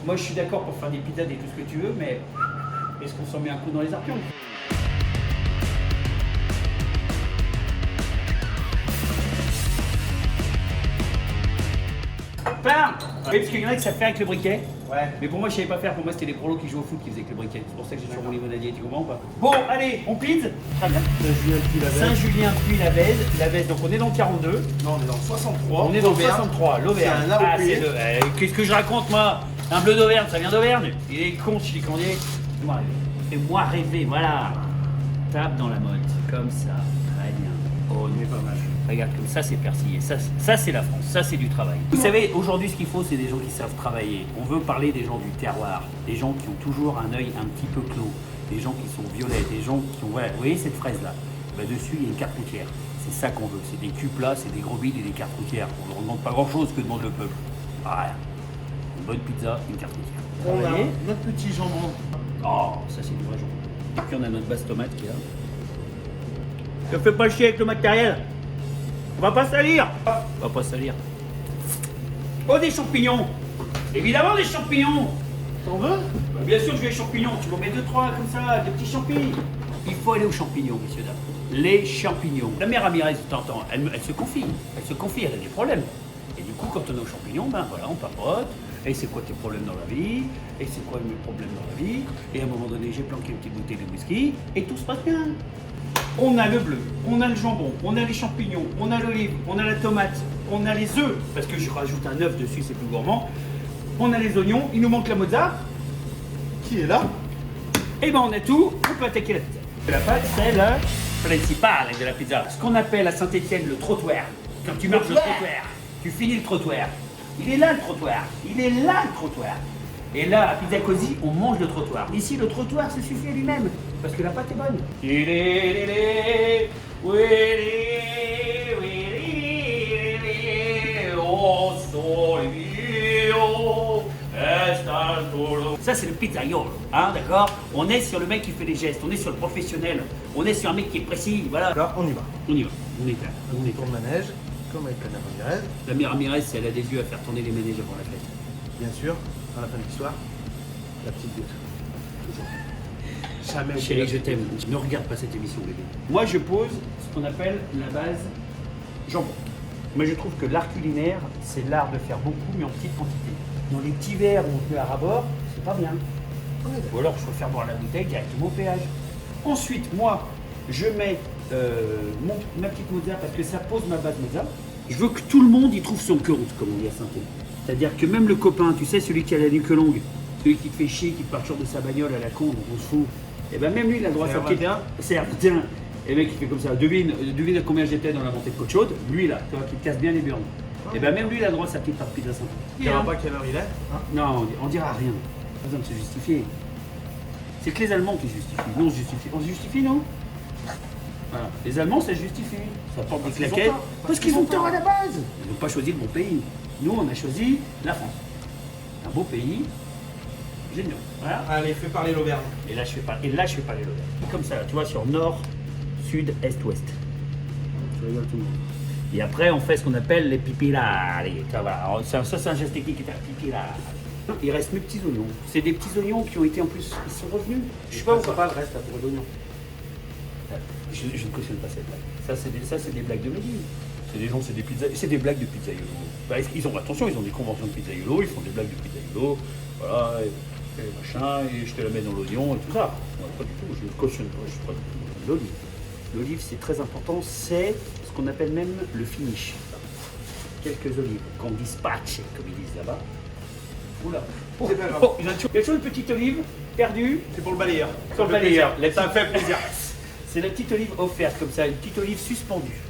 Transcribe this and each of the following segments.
Moi, je suis d'accord pour faire des pizzas et tout ce que tu veux, mais est-ce qu'on s'en met un coup dans les arpions? Pain. Oui, parce qu'il y en a qui savent faire avec le briquet. Ouais. Mais pour moi, je savais pas faire. Pour moi, c'était les prolos qui jouent au foot qui faisaient avec le briquet. C'est pour ça que j'ai toujours mon limonadier, tu comprends ou pas? Bon, allez, on pizza. Très bien. Saint-Julien-Puy-la-Vèze. La Vèze, donc on est dans le 42. Non, on est dans le 63. On est dans le Auvergne. 63, l'Auvergne. C'est un arbre c'est le... qu'est-ce que je raconte, moi? Un bleu d'Auvergne, ça vient d'Auvergne. Il est con, je suis candier. Fais-moi rêver. Fais-moi rêver, voilà. Tape dans la motte, comme ça. Très bien. Oh, On est pas mal. regarde, comme ça, c'est persillé. Ça c'est la France. Ça, c'est du travail. Vous savez, aujourd'hui, ce qu'il faut, c'est des gens qui savent travailler. On veut parler des gens du terroir. Des gens qui ont toujours un œil un petit peu clos. Des gens qui sont violets. Des gens qui ont... Voilà, vous voyez cette fraise-là? Bah, dessus, il y a une carte routière. C'est ça qu'on veut. C'est des cubes plats, c'est des gros bides et des cartes routières. On ne demande pas grand-chose que demande le peuple. Rien. Une bonne pizza, une carte routière. On a Travailler. notre petit jambon. Oh, ça c'est du vrai jambon. Et puis on a notre base tomate qui est là. Ne fais pas chier avec le matériel. On va pas salir. On va pas salir. Oh, des champignons. Évidemment des champignons. T'en veux? Bah, bien sûr que je veux les champignons. Tu m'en mets 2-3 comme ça, des petits champignons. Il faut aller aux champignons, messieurs, dames. Les champignons. La mère Ramirez, t'entends, elle se confie. Elle se confie, elle a des problèmes. Et du coup, quand on est aux champignons, ben voilà, on papote. Et c'est quoi tes problèmes dans la vie? Et c'est quoi mes problèmes dans la vie? Et à un moment donné, j'ai planqué une petite bouteille de whisky. Et tout se passe bien. On a le bleu, on a le jambon, on a les champignons, on a l'olive, on a la tomate, on a les œufs. Parce que je rajoute un œuf dessus, c'est plus gourmand. On a les oignons, il nous manque la mozza. Qui est là? Et ben on a tout, on peut attaquer la pizza. La pâte, c'est le principal de la pizza. Ce qu'on appelle à Saint-Étienne le trottoir. Quand tu marches le trottoir, tu finis le trottoir. Il est là le trottoir, il est là le trottoir. Et là, à Pizza Cosy, on mange le trottoir. Ici, le trottoir se suffit à lui-même, parce que la pâte est bonne. Ça, c'est le pizzaiolo, hein, d'accord? On est sur le mec qui fait les gestes, on est sur le professionnel, on est sur un mec qui est précis, voilà. Là, on y va. On y va, on est là, on est Tour là. de manège, comme avec la mère Ramirez. La mère Ramirez, elle a des yeux à faire tourner les manèges avant la fête. Bien sûr, à la fin de l'histoire, la petite goutte. Toujours. Jamais Chérie, oublié je t'aime. Ne regarde pas cette émission, bébé. Moi, je pose ce qu'on appelle la base jambon. Moi, je trouve que l'art culinaire, c'est l'art de faire beaucoup, mais en petite quantité. Dans les petits verres où on peut à rabord, c'est pas bien. Ou alors, je préfère boire la bouteille directement au péage. Ensuite, moi, je mets ma petite mozza parce que ça pose ma base mozza. Je veux que tout le monde y trouve son compte, comme on dit à Saint-Étienne. C'est-à-dire que même le copain, tu sais, celui qui a la nuque longue, celui qui te fait chier, qui te part toujours de sa bagnole à la con, on se fout. Et ben même lui, il a le droit à sa petite... C'est R21. Et le mec, il fait comme ça. Devine à combien j'étais dans la montée de côte chaude. Lui, là, tu vois, qui te casse bien les burnes. Et ben même lui, il a le droit à sa petite part de pizza Saint-Étienne. Tu ne diras pas quelle heure il est, hein? Non, on dira rien. Pas besoin de se justifier. C'est que les Allemands qui se justifient. Nous, on se justifie. On se justifie, non? Voilà. Les Allemands, ça se justifie. Ça porte des Parce qu'ils ont claquettes. tort. Parce qu'ils ont tort à la base. Ils n'ont pas choisi le bon pays. Nous, on a choisi la France. Un beau pays. Génial. Voilà. Allez, fais parler l'Auvergne. Et là, je fais pas les l'Auvergne. Comme ça, tu vois, sur nord, sud, est, ouest. Tu rigoles tout le monde. Et après, on fait ce qu'on appelle les pipilari. Tu vois, voilà. Alors, ça, c'est un geste technique qui est un pipilari. Il reste mes petits oignons. C'est des petits oignons qui ont été en plus, ils sont revenus. Je sais pas où ça va le reste là pour l'oignon. Je ne cautionne pas cette blague. Ça, c'est des blagues de Mehdi. C'est des gens, c'est des blagues de pizzaiolo. Bah, ils ont, attention, ils ont des conventions de pizzaiolo, ils font des blagues de pizzaiolo. Voilà, et machin, et je te la mets dans l'oignon et tout ça. Non, pas du tout, je ne cautionne pas, je suis pas du tout. L'olive. L'olive, c'est très important, c'est ce qu'on appelle même le finish. Quelques olives qu'on dispatche, comme ils disent là-bas. Oula. Oh, C'est pas grave. oh, il y a toujours une petite olive perdue C'est pour le balayeur. sur le balayeur. Ça fait plaisir. C'est la petite olive offerte comme ça, une petite olive suspendue.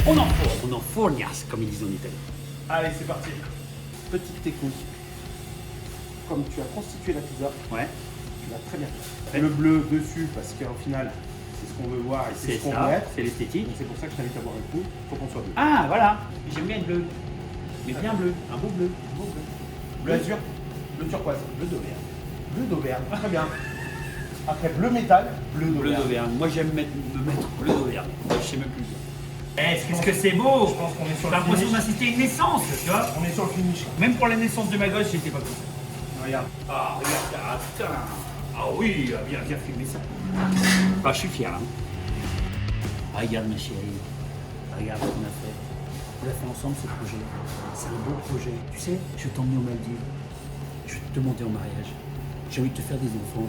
On enfournias, comme ils disent en Italie. Allez, c'est parti. Petite technique. Comme tu as constitué la pizza, Ouais, tu l'as très bien fait. Le bleu dessus, parce qu'au final, c'est ce qu'on veut voir et c'est c'est ce qu'on veut ça, être. c'est l'esthétique. Donc c'est pour ça que je t'invite à boire un coup. Faut qu'on soit bleu. Ah, voilà, j'aime bien le bleu. Mais bien bleu, un beau bleu. Beau bleu. Bleu azur, bleu turquoise, Bleu d'Auvergne. bleu d'Auvergne. Très bien. Après bleu métal, bleu Bleu d'Auvergne. d'Auvergne. Moi, j'aime me mettre bleu d'Auvergne. Je sais même plus dire. Est-ce que c'est beau? Je pense qu'on est sur J'ai le l'impression finish. d'assister à une naissance, tu vois. On est sur le finish. Même pour la naissance de ma gosse, j'étais pas comme ça. Regarde. Ah, regarde ça. Putain. Ah oui, viens filmer ça. Ah, je suis fier. Hein. Regarde ma chérie. Regarde ce qu'on a fait. On l'a fait ensemble ce projet. C'est un beau projet. Tu sais, je vais t'emmener aux Maldives. Je vais te demander en mariage. J'ai envie de te faire des enfants.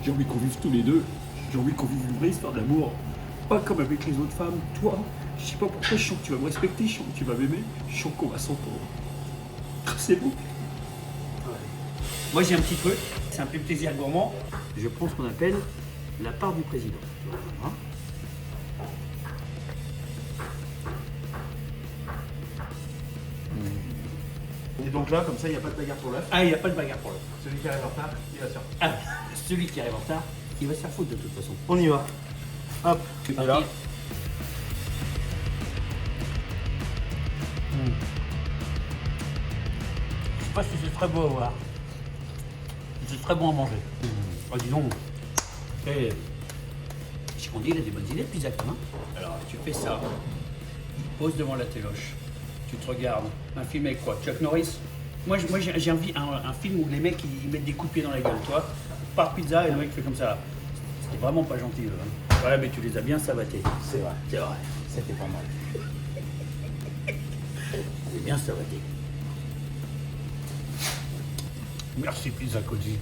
J'ai envie qu'on vive tous les deux. J'ai envie qu'on vive une vraie histoire d'amour. Pas comme avec les autres femmes. Toi, je sais pas pourquoi, je sens que tu vas me respecter, je sens que tu vas m'aimer, je sens qu'on va s'entendre. C'est beau. Ouais. Moi j'ai un petit truc, c'est un peu plaisir gourmand. Je prends ce qu'on appelle la part du président. Hein. Et donc là, comme ça, il n'y a pas de bagarre pour l'œuf. Ah, il n'y a pas de bagarre pour l'œuf. Celui qui arrive en retard, il va se faire. Ah, celui qui arrive en retard, il va se faire foutre de toute façon. On y va. Hop, C'est et parti. là. Je sais pas si c'est très beau à voir. C'est très bon à manger. Oh, dis donc. Et, je qu'on dit, il a des bonnes idées, puis Zach, hein. Alors, tu fais ça. Tu te poses devant la téloche. Tu te regardes. Un film avec quoi? Chuck Norris? Moi j'ai envie un film où les mecs ils mettent des coups de pied dans la gueule, toi. Par pizza et le mec fait comme ça. C'était vraiment pas gentil. Hein. Ouais, mais tu les as bien savatés. C'est vrai. C'est vrai. C'était pas mal. C'est bien savaté. Merci Pizza Cody.